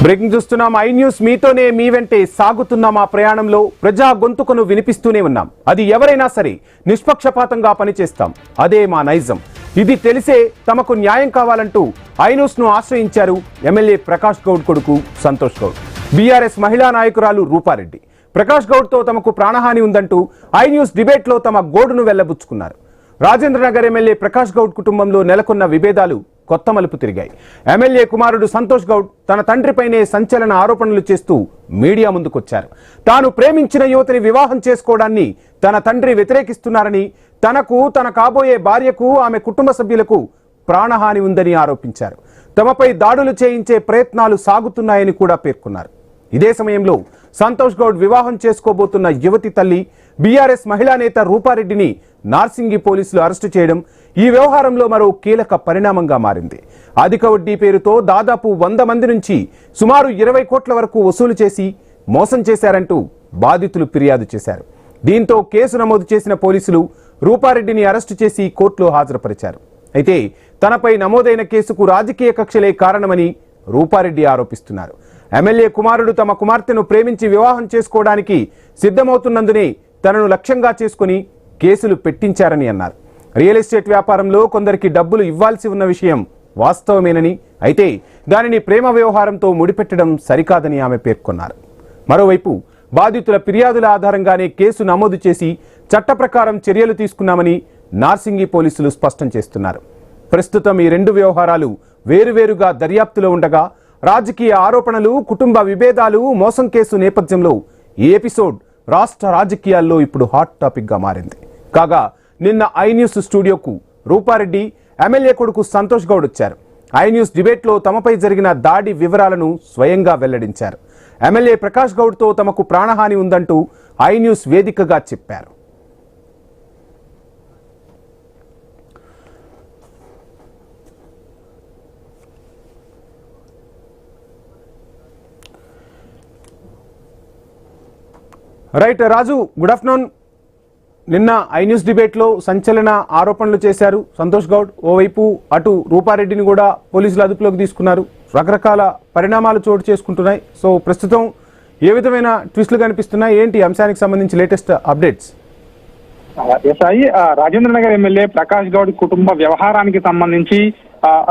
Breaking చూస్తున్నాం. I news మీతోనే మీ వెంటే సాగుతున్న మా ప్రయాణంలో ప్రజా గొంతుకను వినిపిస్తూనే ఉన్నాం. అది ఎవరైనా సరే నిష్పక్షపాతంగా పనిచేస్తాం. అదే మా నైజం. ఇది తెలిసే తమకు న్యాయం కావాలంటూ ఐ న్యూస్ ను ఆశ్రయించారు ఎమ్మెల్యే ప్రకాష్ గౌడ్ కొడుకు సంతోష్ గౌడ్. బీఆర్ఎస్ మహిళా నాయకురాలు రూపారెడ్డి ప్రకాష్ గౌడ్ తో తమకు ప్రాణహాని ఉందంటూ ఐ న్యూస్ డిబేట్ లో తమ గోడును వెళ్లబుచ్చుకున్నారు. రాజేంద్రనగర్ ఎమ్మెల్యే ప్రకాష్ గౌడ్ కుటుంబంలో నెలకొన్న విభేదాలు కొత్త మలుపు తిరిగాయి. ఎమ్మెల్యే కుమారుడు సంతోష్ గౌడ్ తన తండ్రిపైనే సంచలన ఆరోపణలు చేస్తూ మీడియా ముందుకొచ్చారు. తాను ప్రేమించిన యువతిని వివాహం చేసుకోవడాన్ని తన తండ్రి వ్యతిరేకిస్తున్నారని, తనకు తన కాబోయే భార్యకు ఆమె కుటుంబ సభ్యులకు ప్రాణహాని ఉందని ఆరోపించారు. తమపై దాడులు చేయించే ప్రయత్నాలు సాగుతున్నాయని కూడా పేర్కొన్నారు. ఇదే సమయంలో సంతోష్ గౌడ్ వివాహం చేసుకోబోతున్న యువతి తల్లి బీఆర్ఎస్ మహిళా నేత రూపారెడ్డిని నార్సింగి పోలీసులు అరెస్టు చేయడం ఈ వ్యవహారంలో మరో కీలక పరిణామంగా మారింది. అధిక వడ్డీ పేరుతో దాదాపు 100 మంది నుంచి సుమారు 20 కోట్ల వరకు వసూలు చేసి మోసం చేశారంటూ బాధితులు ఫిర్యాదు చేశారు. దీంతో కేసు నమోదు చేసిన పోలీసులు రూపారెడ్డిని అరెస్టు చేసి కోర్టులో హాజరుపరిచారు. అయితే తనపై నమోదైన కేసుకు రాజకీయ కక్షలే కారణమని రూపారెడ్డి ఆరోపిస్తున్నారు. ఎమ్మెల్యే కుమారుడు తమ కుమార్తెను ప్రేమించి వివాహం చేసుకోవడానికి సిద్ధమవుతున్నందునే తనను లక్ష్యంగా చేసుకుని కేసులు పెట్టించారని అన్నారు. రియల్ ఎస్టేట్ వ్యాపారంలో కొందరికి డబ్బులు ఇవ్వాల్సి ఉన్న విషయం వాస్తవమేనని, అయితే దానిని ప్రేమ వ్యవహారంతో ముడిపెట్టడం సరికాదని ఆమె పేర్కొన్నారు. మరోవైపు బాధితుల ఫిర్యాదుల ఆధారంగానే కేసు నమోదు చేసి చట్ట ప్రకారం చర్యలు తీసుకున్నామని నార్సింగి పోలీసులు స్పష్టం చేస్తున్నారు. ప్రస్తుతం ఈ రెండు వ్యవహారాలు వేరువేరుగా దర్యాప్తులో ఉండగా రాజకీయ ఆరోపణలు, కుటుంబ విభేదాలు, మోసం కేసు నేపథ్యంలో ఈ ఎపిసోడ్ రాష్ట్ర రాజకీయాల్లో ఇప్పుడు హాట్ టాపిక్ గా మారింది. కాగా నిన్న ఐ న్యూస్ స్టూడియోకు రూపారెడ్డి, ఎమ్మెల్యే కొడుకు సంతోష్ గౌడ్ వచ్చారు. ఐ న్యూస్ డిబేట్ లో తమపై జరిగిన దాడి వివరాలను స్వయంగా వెల్లడించారు. ఎమ్మెల్యే ప్రకాష్ గౌడ్ తో తమకు ప్రాణహాని ఉందంటూ ఐ న్యూస్ వేదికగా చెప్పారు. రైట్ రాజు, గుడ్ ఆఫ్టర్నూన్. నిన్న ఐ న్యూస్ డిబేట్ లో సంచలన ఆరోపణలు చేశారు సంతోష్ గౌడ్. ఓవైపు అటు రూపారెడ్డిని కూడా పోలీసులు అదుపులోకి తీసుకున్నారు. రకరకాల పరిణామాలు చోటు చేసుకుంటున్నాయి. సో ప్రస్తుతం ఏ విధమైన ట్విస్టులు కనిపిస్తున్నాయి, ఏంటి అంశానికి సంబంధించి latest updates? Rajendra Nagar MLA Prakash Goud కుటుంబ వ్యవహారానికి సంబంధించి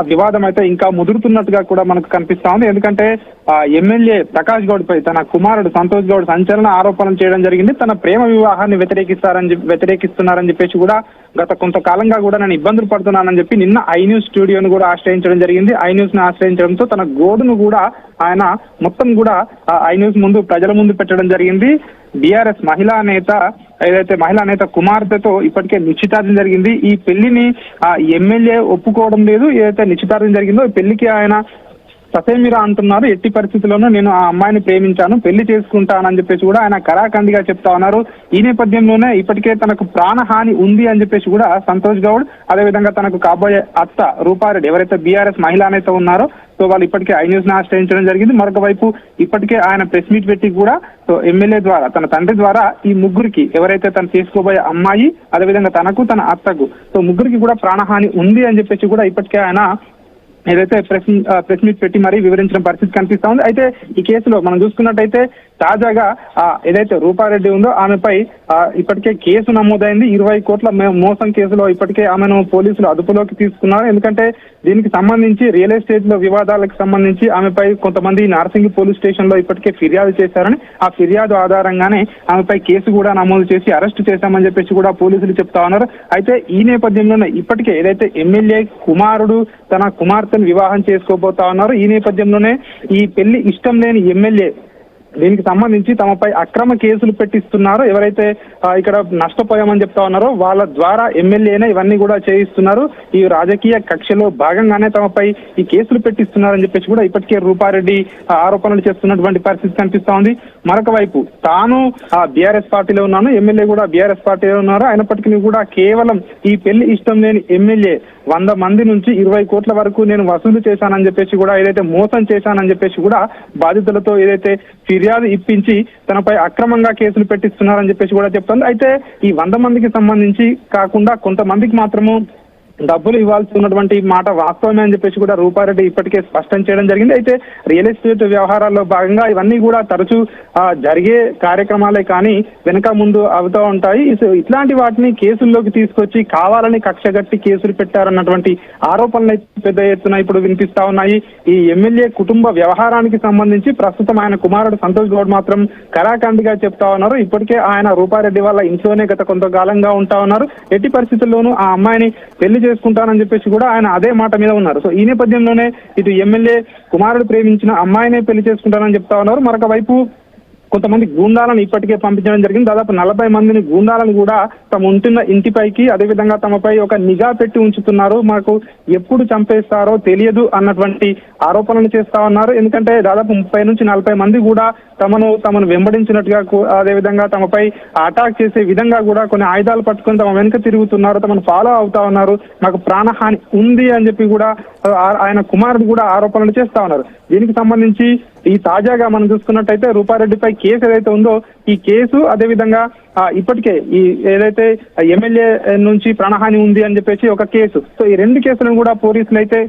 వివాదం అయితే ఇంకా ముదురుతున్నట్టుగా కూడా మనకు కనిపిస్తా ఉంది. ఎందుకంటే ఎమ్మెల్యే ప్రకాష్ గౌడ్ పై తన కుమారుడు సంతోష్ గౌడ్ సంచలన ఆరోపణలు చేయడం జరిగింది. తన ప్రేమ వివాహాన్ని వ్యతిరేకిస్తున్నారని చెప్పేసి కూడా గత కొంతకాలంగా కూడా నేను ఇబ్బందులు పడుతున్నానని చెప్పి నిన్న ఐ న్యూస్ స్టూడియోను కూడా ఆశ్రయించడం జరిగింది. ఐ న్యూస్ ను ఆశ్రయించడంతో తన గోడును కూడా ఆయన మొత్తం కూడా ఐ న్యూస్ ముందు, ప్రజల ముందు పెట్టడం జరిగింది. బీఆర్ఎస్ మహిళా నేత కుమార్తెతో ఇప్పటికే నిశ్చితార్థం జరిగింది. ఈ పెళ్లిని ఎమ్మెల్యే ఒప్పుకోవడం లేదు. ఏదైతే నిశ్చితార్థం జరిగిందో ఈ పెళ్లికి ఆయన ససేమిరా అంటున్నారు. ఎట్టి పరిస్థితుల్లోనూ నేను ఆ అమ్మాయిని ప్రేమించాను, పెళ్లి చేసుకుంటానని చెప్పేసి కూడా ఆయన కరాఖండిగా చెప్తా ఉన్నారు. ఈ నేపథ్యంలోనే ఇప్పటికే తనకు ప్రాణహాని ఉంది అని చెప్పేసి కూడా సంతోష్ గౌడ్, అదేవిధంగా తనకు కాబోయే అత్త రూపారెడ్డి ఎవరైతే బీఆర్ఎస్ మహిళా నేత ఉన్నారో సో వాళ్ళు ఇప్పటికే ఐ న్యూస్ ను ఆశ్రయించడం జరిగింది. మరొక వైపు ఇప్పటికే ఆయన ప్రెస్ మీట్ పెట్టి కూడా సో ఎమ్మెల్యే ద్వారా, తన తండ్రి ద్వారా ఈ ముగ్గురికి ఎవరైతే తను చేసుకోబోయే అమ్మాయి, అదేవిధంగా తనకు, తన అత్తకు సో ముగ్గురికి కూడా ప్రాణహాని ఉంది అని చెప్పేసి కూడా ఇప్పటికే ఆయన ఏదైతే ప్రెస్ మీట్ పెట్టి మరీ వివరించిన పరిస్థితి కనిపిస్తా ఉంది. అయితే ఈ కేసులో మనం చూసుకున్నట్టయితే తాజాగా ఏదైతే రూపారెడ్డి ఉందో ఆమెపై ఇప్పటికే కేసు నమోదైంది. 20 కోట్ల మోసం కేసులో ఇప్పటికే ఆమెను పోలీసులు అదుపులోకి తీసుకున్నారు. ఎందుకంటే దీనికి సంబంధించి రియల్ ఎస్టేట్ లో వివాదాలకు సంబంధించి ఆమెపై కొంతమంది నార్సింగి పోలీస్ స్టేషన్ లో ఇప్పటికే ఫిర్యాదు చేశారని, ఆ ఫిర్యాదు ఆధారంగానే ఆమెపై కేసు కూడా నమోదు చేసి అరెస్టు చేశామని చెప్పేసి కూడా పోలీసులు చెప్తా ఉన్నారు. అయితే ఈ నేపథ్యంలోనే ఇప్పటికే ఏదైతే ఎమ్మెల్యే కుమారుడు తన కుమార్తెను వివాహం చేసుకోబోతా ఉన్నారు, ఈ నేపథ్యంలోనే ఈ పెళ్లి ఇష్టం లేని ఎమ్మెల్యే దీనికి సంబంధించి తమపై అక్రమ కేసులు పెట్టిస్తున్నారు. ఎవరైతే ఇక్కడ నష్టపోయామని చెప్తా ఉన్నారో వాళ్ళ ద్వారా ఎమ్మెల్యేనే ఇవన్నీ కూడా చేయిస్తున్నారు. ఈ రాజకీయ కక్షలో భాగంగానే తమపై ఈ కేసులు పెట్టిస్తున్నారని చెప్పేసి కూడా ఇప్పటికే రూపారెడ్డి ఆరోపణలు చేస్తున్నటువంటి పరిస్థితి కనిపిస్తా ఉంది. మరొక వైపు తాను బీఆర్ఎస్ పార్టీలో ఉన్నాను, ఎమ్మెల్యే కూడా బీఆర్ఎస్ పార్టీలో ఉన్నారు, అయినప్పటికీ కూడా కేవలం ఈ పెళ్లి ఇష్టం లేని ఎమ్మెల్యే 100 మంది నుంచి 20 కోట్ల వరకు నేను వసూలు చేశానని చెప్పేసి కూడా, ఏదైతే మోసం చేశానని చెప్పేసి కూడా బాధితులతో ఏదైతే ఫిర్యాదు ఇప్పించి తనపై అక్రమంగా కేసులు పెట్టిస్తున్నారని చెప్పేసి కూడా చెప్తుంది. అయితే ఈ 100 మందికి సంబంధించి కాకుండా కొంతమందికి మాత్రము డబ్బులు ఇవ్వాల్సి ఉన్నటువంటి మాట వాస్తవమే అని చెప్పేసి కూడా రూపారెడ్డి ఇప్పటికే స్పష్టం చేయడం జరిగింది. అయితే రియల్ ఎస్టేట్ వ్యవహారాల్లో భాగంగా ఇవన్నీ కూడా తరచూ జరిగే కార్యక్రమాలే కానీ వెనక ముందు అవుతూ ఉంటాయి. ఇట్లాంటి వాటిని కేసుల్లోకి తీసుకొచ్చి కావాలని కక్షగట్టి కేసులు పెట్టారన్నటువంటి ఆరోపణలు అయితే పెద్ద ఎత్తున ఇప్పుడు వినిపిస్తా ఉన్నాయి. ఈ ఎమ్మెల్యే కుటుంబ వ్యవహారానికి సంబంధించి ప్రస్తుతం ఆయన కుమారుడు సంతోష్ గౌడ్ మాత్రం కరాఖండిగా చెప్తా ఉన్నారు. ఇప్పటికే ఆయన రూపారెడ్డి వాళ్ళ ఇంట్లోనే గత కొంతకాలంగా ఉంటా ఉన్నారు. ఎట్టి పరిస్థితుల్లోనూ ఆ అమ్మాయిని పెళ్లి చేసుకుంటానని చెప్పేసి కూడా ఆయన అదే మాట మీద ఉన్నారు. సో ఈ నేపథ్యంలోనే ఇటు ఎమ్మెల్యే కుమారుడు ప్రేమించిన అమ్మాయినే పెళ్లి చేసుకుంటానని చెప్తా ఉన్నారు. మరొక వైపు కొంతమంది గూండాలను ఇప్పటికే పంపించడం జరిగింది. దాదాపు 40 మందిని గూండాలను కూడా తమ ఉంటున్న ఇంటిపైకి అదేవిధంగా తమపై ఒక నిఘా పెట్టి ఉంచుతున్నారు. మాకు ఎప్పుడు చంపేస్తారో తెలియదు అన్నటువంటి ఆరోపణలు చేస్తా ఉన్నారు. ఎందుకంటే దాదాపు 30 నుంచి 40 మంది కూడా తమను వెంబడించినట్టుగా అదేవిధంగా తమపై అటాక్ చేసే విధంగా కూడా కొన్ని ఆయుధాలు పట్టుకొని తమ వెనుక తిరుగుతున్నారు, తమను ఫాలో అవుతా ఉన్నారు, మాకు ప్రాణహాని ఉంది అని చెప్పి కూడా ఆయన కుమారుడు కూడా ఆరోపణలు చేస్తా ఉన్నారు. దీనికి సంబంధించి ఈ తాజాగా మనం చూసుకున్నట్టయితే రూపారెడ్డిపై కేసు ఏదైతే ఉందో ఈ కేసు అదేవిధంగా ఇప్పటికే ఈ ఏదైతే ఎమ్మెల్యే నుంచి ప్రాణహాని ఉంది అని చెప్పేసి ఒక కేసు, సో ఈ 2 కేసులను కూడా పోలీసులు అయితే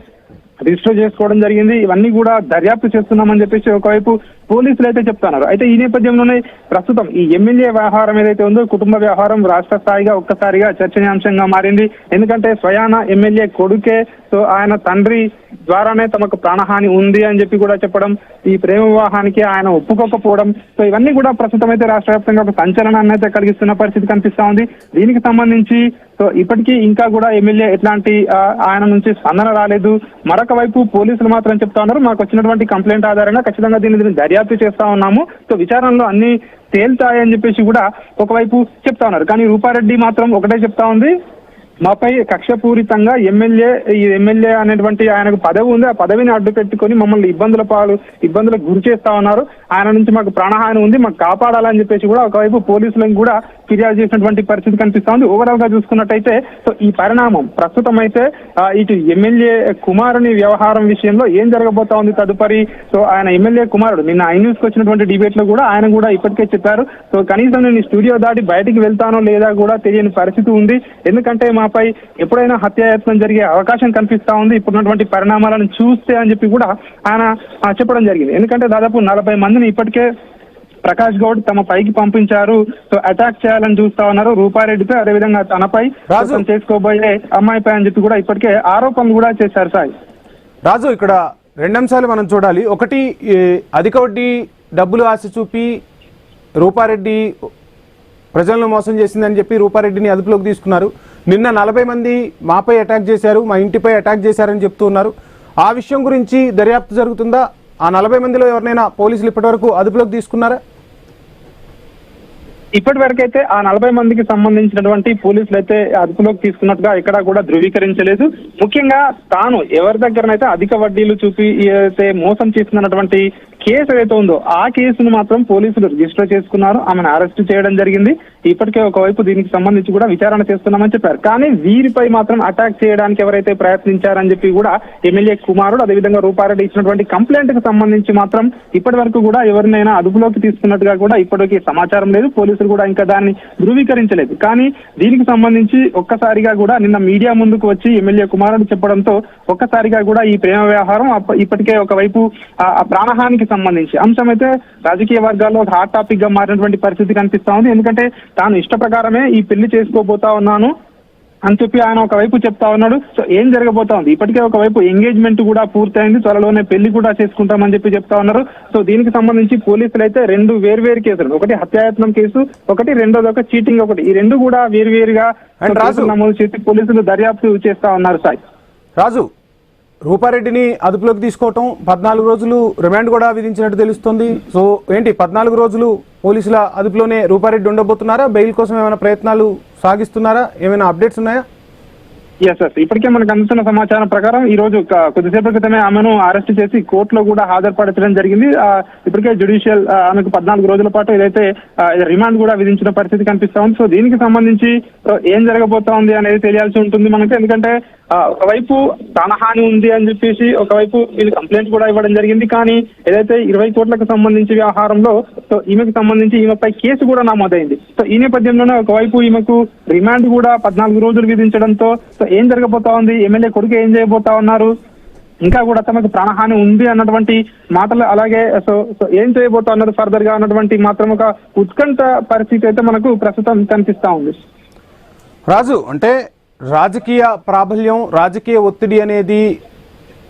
రిజిస్టర్ చేసుకోవడం జరిగింది. ఇవన్నీ కూడా దర్యాప్తు చేస్తున్నామని చెప్పేసి ఒకవైపు పోలీసులు అయితే చెప్తున్నారు. అయితే ఈ నేపథ్యంలోనే ప్రస్తుతం ఈ ఎమ్మెల్యే వ్యవహారం ఏదైతే ఉందో కుటుంబ వ్యవహారం రాష్ట్ర స్థాయిగా ఒక్కసారిగా చర్చనీయాంశంగా మారింది. ఎందుకంటే స్వయాన ఎమ్మెల్యే కొడుకే సో ఆయన తండ్రి ద్వారానే తమకు ప్రాణహాని ఉంది అని చెప్పి కూడా చెప్పడం, ఈ ప్రేమ వివాహానికి ఆయన ఒప్పుకోకపోవడం, సో ఇవన్నీ కూడా ప్రస్తుతం అయితే రాష్ట్ర వ్యాప్తంగా ఒక సంచలనాన్ని అయితే కలిగిస్తున్న పరిస్థితి కనిపిస్తా ఉంది. దీనికి సంబంధించి సో ఇప్పటికీ ఇంకా కూడా ఎమ్మెల్యే ఎట్లాంటి ఆయన నుంచి స్పందన రాలేదు. మరొక వైపు పోలీసులు మాత్రం చెప్తా ఉన్నారు, మాకు వచ్చినటువంటి కంప్లైంట్ ఆధారంగా ఖచ్చితంగా దీన్ని దర్యాప్తు చేస్తా ఉన్నాము, సో విచారణలో అన్ని తేల్తాయని చెప్పేసి కూడా ఒకవైపు చెప్తా ఉన్నారు. కానీ రూపారెడ్డి మాత్రం ఒకటే చెప్తా ఉంది, మాపై కక్షపూరితంగా ఎమ్మెల్యే అనేటువంటి ఆయనకు పదవి ఉంది, ఆ పదవిని అడ్డు పెట్టుకొని మమ్మల్ని ఇబ్బందులకు గురి చేస్తా ఉన్నారు, ఆయన నుంచి మాకు ప్రాణహాని ఉంది, మాకు కాపాడాలని చెప్పేసి కూడా ఒకవైపు పోలీసులను కూడా ఫిర్యాదు చేసినటువంటి పరిస్థితి కనిపిస్తా ఉంది. ఓవరాల్ గా చూసుకున్నట్టయితే సో ఈ పరిణామం ప్రస్తుతం అయితే ఇటు ఎమ్మెల్యే కుమారుని వ్యవహారం విషయంలో ఏం జరగబోతా ఉంది తదుపరి. సో ఆయన ఎమ్మెల్యే కుమారుడు నిన్న న్యూస్ కి వచ్చినటువంటి డిబేట్ లో కూడా ఆయన కూడా ఇప్పటికే చెప్పారు, సో కనీసం నేను స్టూడియో దాటి బయటికి వెళ్తానో లేదా కూడా తెలియని పరిస్థితి ఉంది, ఎందుకంటే మాపై ఎప్పుడైనా హత్యాయత్నం జరిగే అవకాశం కనిపిస్తా ఉంది ఇప్పుడున్నటువంటి పరిణామాలను చూస్తే అని చెప్పి కూడా ఆయన చెప్పడం జరిగింది. ఎందుకంటే దాదాపు 40 మందిని ఇప్పటికే ప్రకాష్ గౌడ్ తమ పైకి పంపించారు, సో అటాక్ చేయాలని చూస్తా ఉన్నారు రూపారెడ్డిపై, అదేవిధంగా తనపై చేసుకోబోయే అమ్మాయిపై అని చెప్పి కూడా ఇప్పటికే ఆరోపణలు కూడా చేశారు. సాయి రాజు, ఇక్కడ 2 అంశాలు మనం చూడాలి. ఒకటి, అధిక వడ్డీ డబ్బులు ఆశ చూపి రూపారెడ్డి ప్రజలను మోసం చేసిందని చెప్పి రూపారెడ్డిని అదుపులోకి తీసుకున్నారు. నిన్న 40 మంది మాపై అటాక్ చేశారు, మా ఇంటిపై అటాక్ చేశారని చెప్తూ ఉన్నారు. ఆ విషయం గురించి దర్యాప్తు జరుగుతుందా? ఆ 40 మందిలో ఎవరినైనా పోలీసులు ఇప్పటి వరకు అదుపులోకి తీసుకున్నారా? ఇప్పటి వరకైతే ఆ 40 మందికి సంబంధించినటువంటి పోలీసులు అయితే అదుపులోకి తీసుకున్నట్టుగా ఎక్కడా కూడా ధృవీకరించలేదు. ముఖ్యంగా తాను ఎవరి దగ్గరనైతే అధిక వడ్డీలు చూపి ఏదైతే మోసం చేస్తున్నటువంటి కేసు ఏదైతే ఉందో ఆ కేసును మాత్రం పోలీసులు రిజిస్టర్ చేసుకున్నారు, ఆమెను అరెస్ట్ చేయడం జరిగింది. ఇప్పటికే ఒకవైపు దీనికి సంబంధించి కూడా విచారణ చేస్తున్నామని చెప్పారు. కానీ వీరిపై మాత్రం అటాక్ చేయడానికి ఎవరైతే ప్రయత్నించారని చెప్పి కూడా ఎమ్మెల్యే కుమారుడు అదేవిధంగా రూపారెడ్డి ఇచ్చినటువంటి కంప్లైంట్ కు సంబంధించి మాత్రం ఇప్పటి వరకు కూడా ఎవరినైనా అదుపులోకి తీసుకున్నట్టుగా కూడా ఇప్పటికీ సమాచారం లేదు. పోలీసులు కూడా ఇంకా దాన్ని ధృవీకరించలేదు. కానీ దీనికి సంబంధించి ఒక్కసారిగా కూడా నిన్న మీడియా ముందుకు వచ్చి ఎమ్మెల్యే కుమారుడు చెప్పడంతో ఒక్కసారిగా కూడా ఈ ప్రేమ వ్యవహారం ఇప్పటికే ఒకవైపు ఆ ప్రాణహానికి సంబంధించి అంశం అయితే రాజకీయ వర్గాల్లో ఒక హాట్ టాపిక్ గా మారినటువంటి పరిస్థితి కనిపిస్తా ఉంది. ఎందుకంటే తాను ఇష్ట ప్రకారమే ఈ పెళ్లి చేసుకోబోతా ఉన్నాను అని చెప్పి ఆయన ఒకవైపు చెప్తా ఉన్నాడు. సో ఏం జరగబోతా ఉంది, ఇప్పటికే ఒకవైపు ఎంగేజ్మెంట్ కూడా పూర్తయింది, త్వరలోనే పెళ్లి కూడా చేసుకుంటామని చెప్పి చెప్తా ఉన్నారు. సో దీనికి సంబంధించి పోలీసులు అయితే 2 వేర్వేరు కేసులు, ఒకటి హత్యాయత్నం కేసు, ఒకటి రెండోది ఒక చీటింగ్, ఒకటి ఈ 2 కూడా వేరువేరుగా నమోదు చేసి పోలీసులు దర్యాప్తు చేస్తా ఉన్నారు. సాయి రాజు, రూపారెడ్డిని అదుపులోకి తీసుకోవటం 14 రోజులు రిమాండ్ కూడా విధించినట్టు తెలుస్తుంది. సో ఏంటి 14 రోజులు పోలీసుల అదుపులోనే రూపారెడ్డి ఉండబోతున్నారా? బెయిల్ కోసం ఏమైనా ప్రయత్నాలు సాగిస్తున్నారా? ఏమైనా అప్డేట్స్ ఉన్నాయా? ఎస్, ఇప్పటికే మనకు అందుతున్న సమాచారం ప్రకారం ఈ రోజు కొద్దిసేపటి క్రితమే ఆమెను అరెస్ట్ చేసి కోర్టులో కూడా హాజరుపరచడం జరిగింది. ఇప్పటికే జ్యుడిషియల్ ఆమెకు 14 రోజుల పాటు ఏదైతే రిమాండ్ కూడా విధించిన పరిస్థితి కనిపిస్తా ఉంది. సో దీనికి సంబంధించి ఏం జరగబోతా ఉంది అనేది తెలియాల్సి ఉంటుంది మనకు. ఎందుకంటే ఒకవైపు ప్రాణహాని ఉంది అని చెప్పేసి ఒకవైపు వీళ్ళు కంప్లైంట్ కూడా ఇవ్వడం జరిగింది. కానీ ఏదైతే 20 కోట్లకు సంబంధించి వ్యవహారంలో సో ఈమెకు సంబంధించి ఈమెపై కేసు కూడా నమోదైంది. సో ఈ నేపథ్యంలోనే ఒకవైపు ఈమెకు రిమాండ్ కూడా 14 రోజులు విధించడంతో సో ఏం జరగబోతా ఉంది, ఎమ్మెల్యే కొడుకు ఏం చేయబోతా ఉన్నారు, ఇంకా కూడా తమకు ప్రాణహాని ఉంది అన్నటువంటి మాటలు, అలాగే సో ఏం చేయబోతా ఉన్నారు ఫర్దర్ గా అన్నటువంటి మాత్రం ఒక ఉత్కంఠ పరిస్థితి అయితే మనకు ప్రస్తుతం కనిపిస్తా ఉంది. రాజు, అంటే రాజకీయ ప్రాబల్యం, రాజకీయ ఒత్తిడి అనేది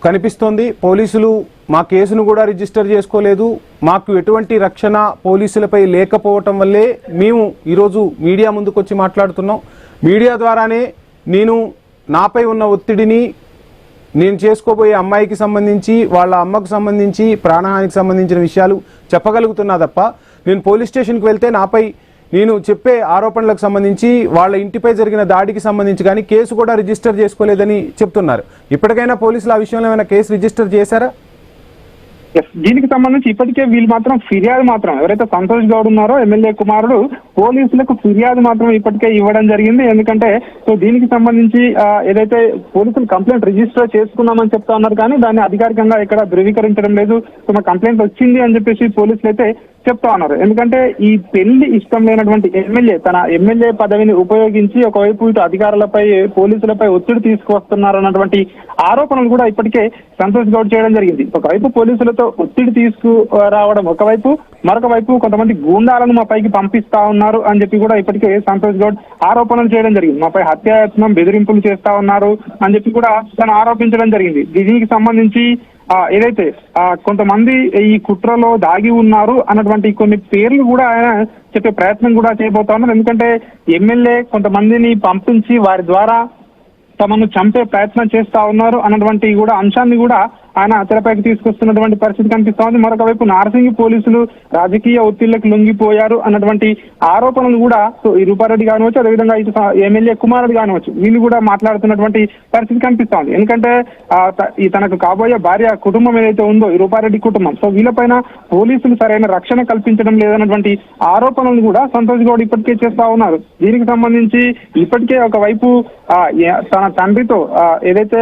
కనిపిస్తోంది. పోలీసులు మా కేసును కూడా రిజిస్టర్ చేసుకోలేదు, మాకు ఎటువంటి రక్షణ పోలీసులపై లేకపోవటం వల్లే మేము ఈరోజు మీడియా ముందుకు వచ్చి మాట్లాడుతున్నాం. మీడియా ద్వారానే నేను నాపై ఉన్న ఒత్తిడిని, నేను చేసుకోబోయే అమ్మాయికి సంబంధించి, వాళ్ళ అమ్మకు సంబంధించి, ప్రాణహానికి సంబంధించిన విషయాలు చెప్పగలుగుతున్నా తప్ప నేను పోలీస్ స్టేషన్కి వెళ్తే నాపై నేను చెప్పే ఆరోపణలకు సంబంధించి, వాళ్ళ ఇంటిపై జరిగిన దాడికి సంబంధించి కానీ కేసు కూడా రిజిస్టర్ చేసుకోలేదని చెప్తున్నారు. ఇప్పటికైనా పోలీసులు ఆ విషయంలో ఏమైనా కేసు రిజిస్టర్ చేశారా? దీనికి సంబంధించి ఇప్పటికే వీళ్ళు మాత్రం ఫిర్యాదు మాత్రం, ఎవరైతే సంతోష్ గౌడ్ ఉన్నారో ఎమ్మెల్యే కుమారుడు, పోలీసులకు ఫిర్యాదు మాత్రం ఇప్పటికే ఇవ్వడం జరిగింది. ఎందుకంటే సో దీనికి సంబంధించి ఏదైతే పోలీసులు కంప్లైంట్ రిజిస్టర్ చేసుకున్నామని చెప్తా ఉన్నారు, కానీ దాన్ని అధికారికంగా ఇక్కడ ధృవీకరించడం లేదు. సో మా కంప్లైంట్ వచ్చింది అని చెప్పేసి పోలీసులు అయితే చెప్తా ఉన్నారు. ఎందుకంటే ఈ పెళ్లి ఇష్టం లేనటువంటి ఎమ్మెల్యే తన ఎమ్మెల్యే పదవిని ఉపయోగించి ఒకవైపు ఇటు అధికారులపై, పోలీసులపై ఒత్తిడి తీసుకువస్తున్నారు అన్నటువంటి ఆరోపణలు కూడా ఇప్పటికే సంతోష్ గౌడ్ చేయడం జరిగింది. ఒకవైపు పోలీసులతో ఒత్తిడి తీసుకురావడం ఒకవైపు, మరొక వైపు కొంతమంది గూండాలను మా పైకి పంపిస్తా ఉన్నారు అని చెప్పి కూడా ఇప్పటికే సంతోష్ గౌడ్ ఆరోపణలు చేయడం జరిగింది. మాపై హత్యాయత్నం, బెదిరింపులు చేస్తా ఉన్నారు అని చెప్పి కూడా తను ఆరోపించడం జరిగింది. దీనికి సంబంధించి ఏదైతే కొంతమంది ఈ కుట్రలో దాగి ఉన్నారు అన్నటువంటి కొన్ని పేర్లు కూడా ఆయన చెప్పే ప్రయత్నం కూడా చేయబోతా ఉన్నారు. ఎందుకంటే ఎమ్మెల్యే కొంతమందిని పంపించి వారి ద్వారా తమను చంపే ప్రయత్నం చేస్తా ఉన్నారు అన్నటువంటి కూడా అంశాన్ని కూడా ఆయన తెరపైకి తీసుకొస్తున్నటువంటి పరిస్థితి కనిపిస్తా ఉంది. మరొక వైపు నార్సింగి పోలీసులు రాజకీయ ఒత్తిళ్లకు లొంగిపోయారు అన్నటువంటి ఆరోపణలు కూడా ఈ రూపారెడ్డి కానివచ్చు, అదేవిధంగా ఇటు ఎమ్మెల్యే కుమారుడు కానివచ్చు, వీళ్ళు కూడా మాట్లాడుతున్నటువంటి పరిస్థితి కనిపిస్తా ఉంది. ఎందుకంటే ఈ తనకు కాబోయే భార్య కుటుంబం ఏదైతే ఉందో ఈ రూపారెడ్డి కుటుంబం, సో వీళ్ళపైన పోలీసులు సరైన రక్షణ కల్పించడం లేదన్నటువంటి ఆరోపణలు కూడా సంతోష్ గౌడ్ ఇప్పటికే చేస్తా ఉన్నారు. దీనికి సంబంధించి ఇప్పటికే ఒకవైపు తన తండ్రితో ఏదైతే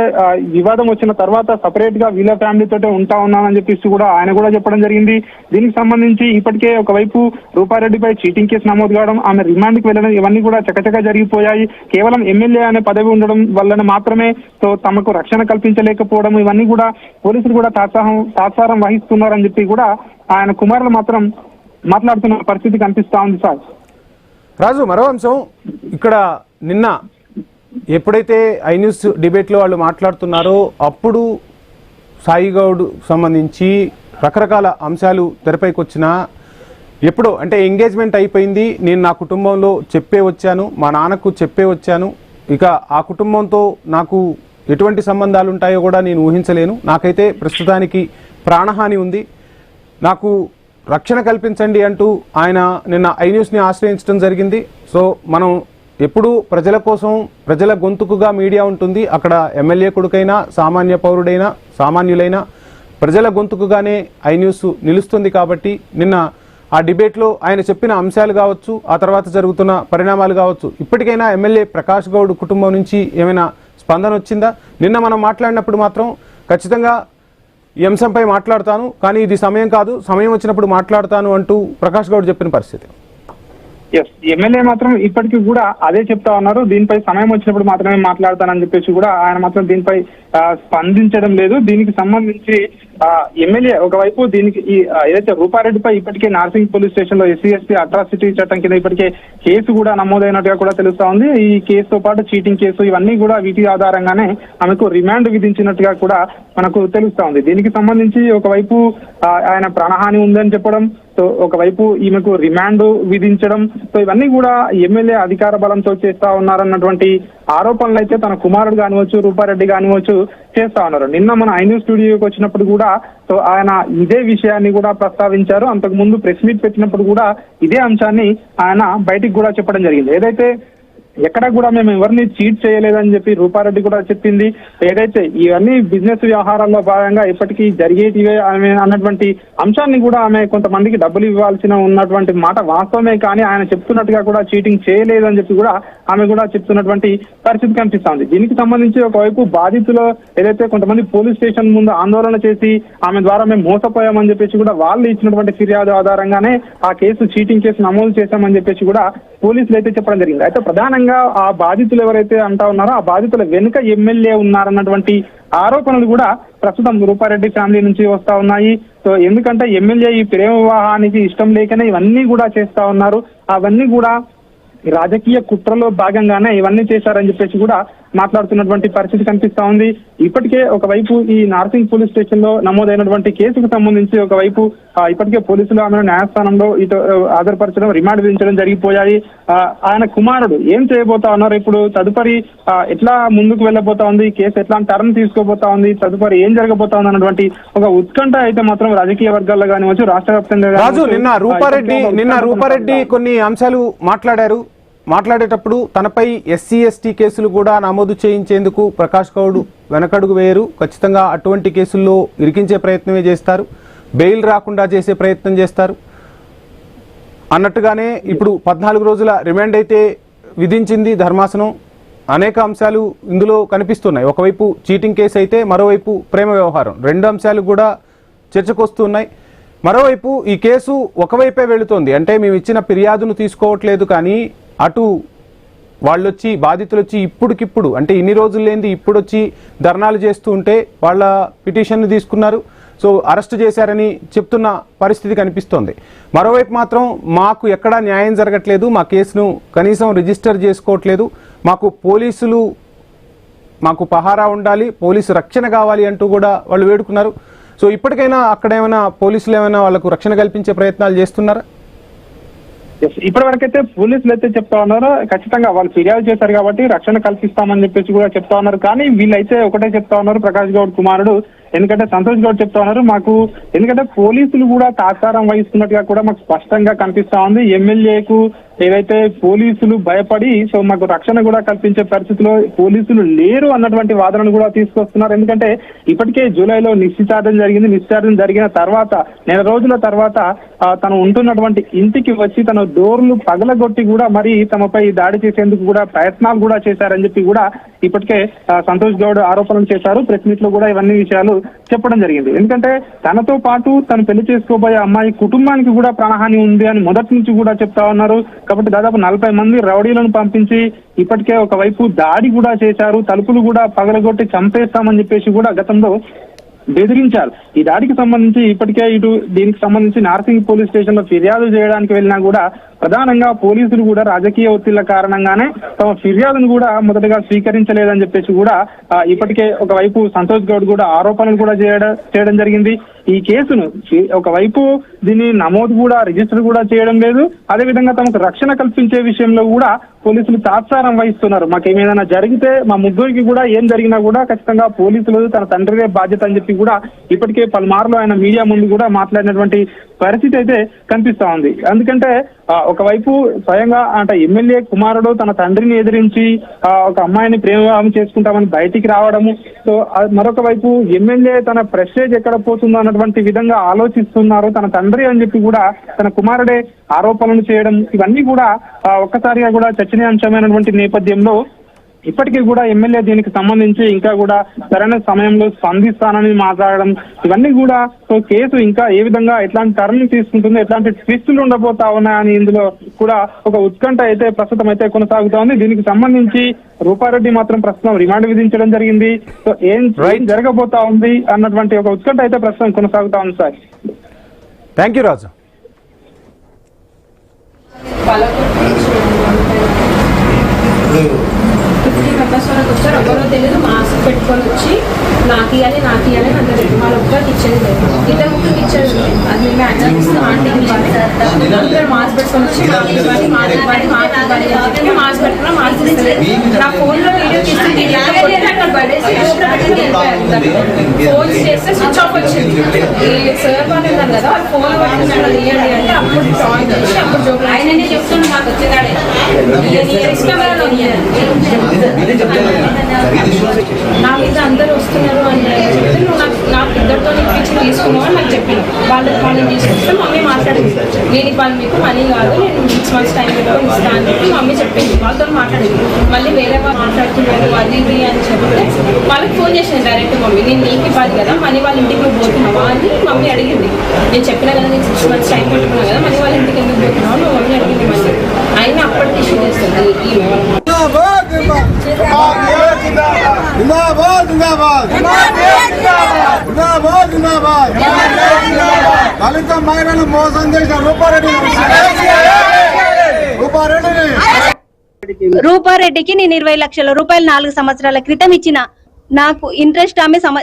వివాదం వచ్చిన తర్వాత సపరేట్ గా వీళ్ళ ఫ్యామిలీతోటే ఉంటా ఉన్నానని చెప్పేసి కూడా ఆయన కూడా చెప్పడం జరిగింది. దీనికి సంబంధించి ఇప్పటికే ఒకవైపు రూపారెడ్డిపై చీటింగ్ కేసు నమోదు కావడం, ఆమె రిమాండ్కి వెళ్ళడం, ఇవన్నీ కూడా చకచకా జరిగిపోయాయి. కేవలం ఎమ్మెల్యే అనే పదవి ఉండడం వల్ల మాత్రమే సో తమకు రక్షణ కల్పించలేకపోవడం, ఇవన్నీ కూడా పోలీసులు కూడా తాత్సారం వహిస్తున్నారని చెప్పి కూడా ఆయన కుమారులు మాత్రం మాట్లాడుతున్న పరిస్థితి కనిపిస్తా ఉంది. సార్ రాజు, మరో అంశం ఇక్కడ నిన్న ఎప్పుడైతే ఐ న్యూస్ డిబేట్లో వాళ్ళు మాట్లాడుతున్నారో అప్పుడు సాయి గౌడ్ సంబంధించి రకరకాల అంశాలు తెరపైకి వచ్చినా, ఎప్పుడో అంటే ఎంగేజ్మెంట్ అయిపోయింది, నేను నా కుటుంబంలో చెప్పే వచ్చాను, మా నాన్నకు చెప్పే వచ్చాను, ఇక ఆ కుటుంబంతో నాకు ఎటువంటి సంబంధాలు ఉంటాయో కూడా నేను ఊహించలేను, నాకైతే ప్రస్తుతానికి ప్రాణహాని ఉంది, నాకు రక్షణ కల్పించండి అంటూ ఆయన నిన్న ఐ న్యూస్ని ఆశ్రయించడం జరిగింది. సో మనం ఎప్పుడూ ప్రజల కోసం, ప్రజల గొంతుకుగా మీడియా ఉంటుంది. అక్కడ ఎమ్మెల్యే కొడుకైనా, సామాన్య పౌరుడైనా, సామాన్యులైనా ప్రజల గొంతుకుగానే ఐ న్యూస్ నిలుస్తుంది. కాబట్టి నిన్న ఆ డిబేట్లో ఆయన చెప్పిన అంశాలు కావచ్చు, ఆ తర్వాత జరుగుతున్న పరిణామాలు కావచ్చు, ఇప్పటికైనా ఎమ్మెల్యే ప్రకాష్ గౌడ్ కుటుంబం నుంచి ఏమైనా స్పందన వచ్చిందా? నిన్న మనం మాట్లాడినప్పుడు మాత్రం ఖచ్చితంగా ఈ అంశంపై మాట్లాడతాను, కానీ ఇది సమయం కాదు, సమయం వచ్చినప్పుడు మాట్లాడతాను అంటూ ప్రకాష్ గౌడ్ చెప్పిన పరిస్థితి. ఎమ్మెల్యే మాత్రం ఇప్పటికీ కూడా అదే చెప్తా ఉన్నారు, దీనిపై సమయం వచ్చినప్పుడు మాత్రమే మాట్లాడతానని చెప్పేసి కూడా ఆయన మాత్రం దీనిపై స్పందించడం లేదు. దీనికి సంబంధించి ఎమ్మెల్యే ఒకవైపు దీనికి ఏదైతే రూపారెడ్డిపై ఇప్పటికే నార్సింగ్ పోలీస్ స్టేషన్ లో SC/ST అట్రాసిటీ చట్టం కింద ఇప్పటికే కేసు కూడా నమోదైనట్టుగా కూడా తెలుస్తా ఉంది. ఈ కేసుతో పాటు చీటింగ్ కేసు, ఇవన్నీ కూడా వీటి ఆధారంగానే ఆమెకు రిమాండ్ విధించినట్టుగా కూడా మనకు తెలుస్తా ఉంది. దీనికి సంబంధించి ఒకవైపు ఆయన ప్రాణహాని ఉందని చెప్పడం, సో ఒకవైపు ఈమెకు రిమాండ్ విధించడం, సో ఇవన్నీ కూడా ఎమ్మెల్యే అధికార బలంతో చేస్తా ఉన్నారన్నటువంటి ఆరోపణలు అయితే తన కుమారుడు కానివచ్చు, రూపారెడ్డి కానివచ్చు చేస్తా ఉన్నారు. నిన్న మన ఐ న్యూస్ స్టూడియోకి వచ్చినప్పుడు కూడా సో ఆయన ఇదే విషయాన్ని కూడా ప్రస్తావించారు. అంతకు ముందు ప్రెస్ మీట్ పెట్టినప్పుడు కూడా ఇదే అంశాన్ని ఆయన బయటికి కూడా చెప్పడం జరిగింది. ఏదైతే ఎక్కడ కూడా మేము ఎవరిని చీట్ చేయలేదని చెప్పి రూపారెడ్డి కూడా చెప్పింది. ఏదైతే ఇవన్నీ బిజినెస్ వ్యవహారాల్లో భాగంగా ఇప్పటికీ జరిగేటివే ఆమె అన్నటువంటి అంశాన్ని కూడా ఆమె కొంతమందికి డబ్బులు ఇవ్వాల్సిన ఉన్నటువంటి మాట వాస్తవమే, కానీ ఆయన చెప్తున్నట్టుగా కూడా చీటింగ్ చేయలేదని చెప్పి కూడా ఆమె కూడా చెప్తున్నటువంటి పరిస్థితి కనిపిస్తోంది. దీనికి సంబంధించి ఒకవైపు బాధితులు ఏదైతే కొంతమంది పోలీస్ స్టేషన్ ముందు ఆందోళన చేసి ఆమె ద్వారా మేము మోసపోయామని చెప్పేసి కూడా వాళ్ళు ఇచ్చినటువంటి ఫిర్యాదు ఆధారంగానే ఆ కేసు చీటింగ్ కేసు నమోదు చేశామని చెప్పేసి కూడా పోలీసులు అయితే చెప్పడం జరిగింది. అయితే ప్రధానంగా ప్రధానంగా ఆ బాధితులు ఎవరైతే అంటా ఉన్నారో ఆ బాధితుల వెనుక ఎమ్మెల్యే ఉన్నారన్నటువంటి ఆరోపణలు కూడా ప్రస్తుతం రూపారెడ్డి ఫ్యామిలీ నుంచి వస్తా ఉన్నాయి. సో ఎందుకంటే ఎమ్మెల్యే ఈ ప్రేమ వివాహానికి ఇష్టం లేకనే ఇవన్నీ కూడా చేస్తా ఉన్నారు. అవన్నీ కూడా రాజకీయ కుట్రలో భాగంగానే ఇవన్నీ చేశారని చెప్పేసి కూడా మాట్లాడుతున్నటువంటి పరిస్థితి కనిపిస్తా ఉంది. ఇప్పటికే ఒకవైపు ఈ నార్సింగ్ పోలీస్ స్టేషన్ లో నమోదైనటువంటి కేసుకు సంబంధించి ఒకవైపు ఇప్పటికే పోలీసులు ఆమెను న్యాయస్థానంలో ఇటు హాజరుపరచడం, రిమాండ్ విధించడం జరిగిపోయాయి. ఆయన కుమారుడు ఏం చేయబోతా ఉన్నారు, ఇప్పుడు తదుపరి ఎట్లా ముందుకు వెళ్ళబోతా ఉంది, కేసు ఎట్లా టర్న్ తీసుకోబోతా ఉంది, తదుపరి ఏం జరగబోతా ఉంది అన్నటువంటి ఒక ఉత్కంఠ అయితే మాత్రం రాజకీయ వర్గాల్లో కానివచ్చు, రాష్ట్ర వ్యాప్తంగా రాజు నిన్న రూపారెడ్డి కొన్ని అంశాలు మాట్లాడేటప్పుడు తనపై ఎస్సీ ఎస్టీ కేసులు కూడా నమోదు చేయించేందుకు ప్రకాష్ గౌడ్ వెనకడుగు వేయరు, ఖచ్చితంగా అటువంటి కేసుల్లో ఇరికించే ప్రయత్నమే చేస్తారు, బెయిల్ రాకుండా చేసే ప్రయత్నం చేస్తారు అన్నట్టుగానే ఇప్పుడు 14 రోజుల రిమాండ్ అయితే విధించింది ధర్మాసనం. అనేక అంశాలు ఇందులో కనిపిస్తున్నాయి. ఒకవైపు చీటింగ్ కేసు అయితే మరోవైపు ప్రేమ వ్యవహారం, రెండు అంశాలు కూడా చర్చకొస్తున్నాయి. మరోవైపు ఈ కేసు ఒకవైపే వెళుతోంది, అంటే మేము ఇచ్చిన ఫిర్యాదును తీసుకోవట్లేదు, కానీ అటు వాళ్ళొచ్చి బాధితులు వచ్చి ఇప్పుడుకిప్పుడు అంటే ఇన్ని రోజులు లేనిది ఇప్పుడు వచ్చి ధర్నాలు చేస్తూ ఉంటే వాళ్ళ పిటిషన్ను తీసుకున్నారు, సో అరెస్ట్ చేశారని చెప్తున్న పరిస్థితి కనిపిస్తోంది. మరోవైపు మాత్రం మాకు ఎక్కడా న్యాయం జరగట్లేదు, మా కేసును కనీసం రిజిస్టర్ చేసుకోవట్లేదు, మాకు పహారా ఉండాలి, పోలీసు రక్షణ కావాలి అంటూ కూడా వాళ్ళు వేడుకున్నారు. సో ఇప్పటికైనా అక్కడ ఏమైనా పోలీసులు ఏమైనా వాళ్ళకు రక్షణ కల్పించే ప్రయత్నాలు చేస్తున్నారా? ఇప్పటి వరకైతే పోలీసులు అయితే చెప్తా ఉన్నారు, ఖచ్చితంగా వాళ్ళు ఫిర్యాదు చేశారు కాబట్టి రక్షణ కల్పిస్తామని చెప్పేసి కూడా చెప్తా ఉన్నారు. కానీ వీళ్ళైతే ఒకటే చెప్తా ఉన్నారు, ప్రకాష్ గౌడ్ కుమారుడు, ఎందుకంటే సంతోష్ గౌడ్ చెప్తా ఉన్నారు, ఎందుకంటే పోలీసులు కూడా తాత్సారం వహిస్తున్నట్టుగా కూడా మాకు స్పష్టంగా కనిపిస్తా ఉంది. ఎమ్మెల్యేకు ఏదైతే పోలీసులు భయపడి సో మాకు రక్షణ కూడా కల్పించే పరిస్థితిలో పోలీసులు లేరు అన్నటువంటి వాదనను కూడా తీసుకొస్తున్నారు. ఎందుకంటే ఇప్పటికే జూలైలో నిశ్చితార్థం జరిగిన తర్వాత నెల రోజుల తర్వాత తను ఉంటున్నటువంటి ఇంటికి వచ్చి తన డోర్లు పగలగొట్టి కూడా మరి తమపై దాడి చేసేందుకు కూడా ప్రయత్నాలు కూడా చేశారని చెప్పి కూడా ఇప్పటికే సంతోష్ గౌడ్ ఆరోపణలు చేశారు. ప్రెస్ మీట్ లో కూడా ఇవన్నీ విషయాలు చెప్పడం జరిగింది. ఎందుకంటే తనతో పాటు తను పెళ్లి చేసుకోబోయే అమ్మాయి కుటుంబానికి కూడా ప్రాణహాని ఉంది అని మొదటి నుంచి కూడా చెప్తా ఉన్నారు. కాబట్టి దాదాపు 40 మంది రౌడీలను పంపించి ఇప్పటికే ఒకవైపు దాడి కూడా చేశారు, తలుపులు కూడా పగలగొట్టి చంపేస్తామని చెప్పేసి కూడా గతంలో బెదిరించారు. ఈ దాడికి సంబంధించి ఇప్పటికే దీనికి సంబంధించి నార్సింగ్ పోలీస్ స్టేషన్ లో ఫిర్యాదు చేయడానికి వెళ్ళినా కూడా ప్రధానంగా పోలీసులు కూడా రాజకీయ ఒత్తిళ్ల కారణంగానే తమ ఫిర్యాదును కూడా మొదటగా స్వీకరించలేదని చెప్పేసి కూడా ఇప్పటికే ఒకవైపు సంతోష్ గౌడ్ కూడా ఆరోపణలు కూడా చేయడం జరిగింది. ఈ కేసును ఒకవైపు దీన్ని నమోదు కూడా రిజిస్టర్ కూడా చేయడం లేదు, అదేవిధంగా తమకు రక్షణ కల్పించే విషయంలో కూడా పోలీసులు తాత్సారం వహిస్తున్నారు. మాకేమైనా జరిగితే మా ముగ్గురికి కూడా ఏం జరిగినా కూడా ఖచ్చితంగా పోలీసులు తన తండ్రిదే బాధ్యత అని చెప్పి కూడా ఇప్పటికే పలుమార్లు ఆయన మీడియా ముందు కూడా మాట్లాడినటువంటి పరిస్థితి అయితే కనిపిస్తా ఉంది. ఎందుకంటే ఒకవైపు స్వయంగా అంటే ఎమ్మెల్యే కుమారుడు తన తండ్రిని ఎదిరించి ఒక అమ్మాయిని ప్రేమ వివాహం చేసుకుంటామని బయటికి రావడము, సో మరొక వైపు ఎమ్మెల్యే తన ప్రెస్టేజ్ ఎక్కడ పోతుందో అన్నటువంటి విధంగా ఆలోచిస్తున్నారు తన తండ్రి అని చెప్పి కూడా తన కుమారుడే ఆరోపణలు చేయడం, ఇవన్నీ కూడా ఒక్కసారిగా కూడా చర్చనీయాంశమైనటువంటి నేపథ్యంలో ఇప్పటికీ కూడా ఎమ్మెల్యే దీనికి సంబంధించి ఇంకా కూడా సరైన సమయంలో స్పందిస్తానని మాట్లాడడం, ఇవన్నీ కూడా సో కేసు ఇంకా ఏ విధంగా ఎట్లాంటి టర్న్ తీసుకుంటుందో, ఎట్లాంటి ట్విస్టులు ఉండబోతా ఉన్నాయని ఇందులో కూడా ఒక ఉత్కంఠ అయితే ప్రస్తుతం అయితే కొనసాగుతా ఉంది. దీనికి సంబంధించి రూపారెడ్డి మాత్రం ప్రస్తుతం రిమాండ్ విధించడం జరిగింది. సో ఏం జరగబోతా ఉంది అన్నటువంటి ఒక ఉత్కంఠ అయితే ప్రస్తుతం కొనసాగుతా ఉంది. సార్ థ్యాంక్ యూ రాజు. వచ్చారు, ఎవరో తెలియదు, మాస్క్ పెట్టుకొని వచ్చి నాకు ఇవ్వాలి అంటే వాళ్ళ ఒక్కరికి ఇచ్చేది లేదు, ఇద్దరు ముగ్గురికి ఇచ్చేది లేదు. అది మేము అడ్రస్ ఇస్తాం, ఆంటీకి ఇవ్వాలి, మాస్క్ పెట్టుకొని వచ్చి మాస్క్ ఇవ్వాలి అని చెప్పి మాస్క్ పెట్టుకున్నా మాస్క్ ఇస్తలేదు. నా ఫోన్లో వీడియో తీస్తే అక్కడ పడేసి ఫోన్ చేస్తే స్విచ్ ఆఫ్ వచ్చింది. ఈ సార్ వాళ్ళు ఉన్నారు కదా, వాళ్ళు ఫోన్ పట్టుకున్నాడు ఇవ్వండి అంటే అప్పుడు జాయిన్ చేసి అప్పుడు జోబులు ఆయన చెప్తుండే మాకు వచ్చేదాడే నా మీద అందరూ వస్తున్నారు అని చెప్తే నువ్వు నాకు ఇద్దరితో ఇప్పించి తీసుకున్నావు అని నాకు చెప్పిన వాళ్ళని తీసుకొస్తే మమ్మీ మాట్లాడుతుంది. మాట్లాడింది. నేను ఇవ్వాలి మీకు మనీ కాదు, నేను 6 months టైం పెట్టుకొని ఇస్తాను అని చెప్పి మమ్మీ చెప్పింది. వాళ్ళతో మాట్లాడింది. మళ్ళీ వేరే వాళ్ళు మాట్లాడుతున్నారు అది ఇది అని చెప్తే వాళ్ళకి ఫోన్ చేసింది డైరెక్ట్ మమ్మీ, నేను నీకు ఇవ్వాలి కదా మనీ వాళ్ళ ఇంటికి నువ్వు పోతున్నావా అని మమ్మీ అడిగింది. నేను చెప్పినా కదా నేను 6 months టైం పెట్టుకున్నాను కదా మనీ వాళ్ళ ఇంటికి ఎందుకు పోతున్నావు నువ్వు మమ్మీ అడిగింది. మళ్ళీ అయినా అప్పటికి ఇష్యూ చేస్తుంది ఈమె దళిత మహిళలు మోసం చేసిన రూపారెడ్డికి నేను 20 లక్షల రూపాయలు 4 సంవత్సరాల క్రితం ఇచ్చిన. నాకు ఇంట్రెస్ట్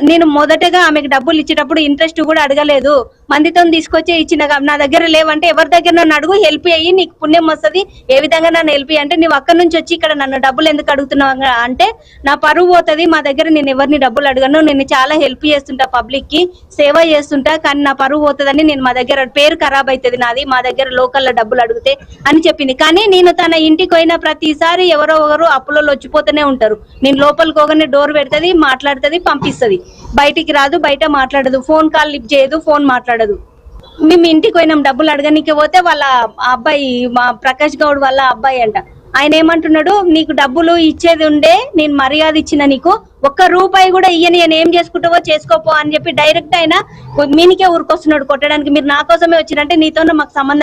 నేను మొదటగా ఆమెకు డబ్బులు ఇచ్చేటప్పుడు ఇంట్రెస్ట్ కూడా అడగలేదు, మందితో తీసుకొచ్చి ఇచ్చిన. నా దగ్గర లేవంటే ఎవరి దగ్గర నన్ను అడుగు, హెల్ప్ అయ్యి నీకు పుణ్యం వస్తుంది, ఏ విధంగా నన్ను హెల్ప్ అంటే నువ్వు అక్కడి నుంచి వచ్చి ఇక్కడ నన్ను డబ్బులు ఎందుకు అడుగుతున్నావు అంటే నా పరువు పోతుంది, మా దగ్గర నేను ఎవరిని డబ్బులు అడగను, నేను చాలా హెల్ప్ చేస్తుంటా, పబ్లిక్ కి సేవ చేస్తుంటా, కానీ నా పరువు పోతుందని నేను మా దగ్గర పేరు ఖరాబ్ అవుతుంది నాది, మా దగ్గర లోకల్లో డబ్బులు అడిగితే అని చెప్పింది. కానీ నేను తన ఇంటికి పోయిన ప్రతిసారి ఎవరో ఒకరు అప్పులలో వచ్చిపోతూనే ఉంటారు. నేను లోపలికి పోగానే డోర్ పెడుతుంది, మాట్లాడుతుంది, పంపిస్తుంది, బయటికి రాదు, బయట మాట్లాడదు, ఫోన్ కాల్ లిఫ్ట్ చేయదు, ఫోన్ మాట్లాడదు. మేము ఇంటికి పోయినాం డబ్బులు అడగనికి పోతే వాళ్ళ అబ్బాయి, మా ప్రకాష్ గౌడ్ వాళ్ళ అబ్బాయి అంట, ఆయన ఏమంటున్నాడు, నీకు డబ్బులు ఇచ్చేది ఉండే నేను మర్యాద ఇచ్చిన, నీకు ₹1 కూడా ఇయ్యని, నేను ఏం చేసుకుంటావో చేసుకోపో అని చెప్పి డైరెక్ట్ ఆయన మీనికే ఊరుకొస్తున్నాడు కొట్టడానికి. మీరు నా కోసమే వచ్చినంటే నీతో మాకు సంబంధం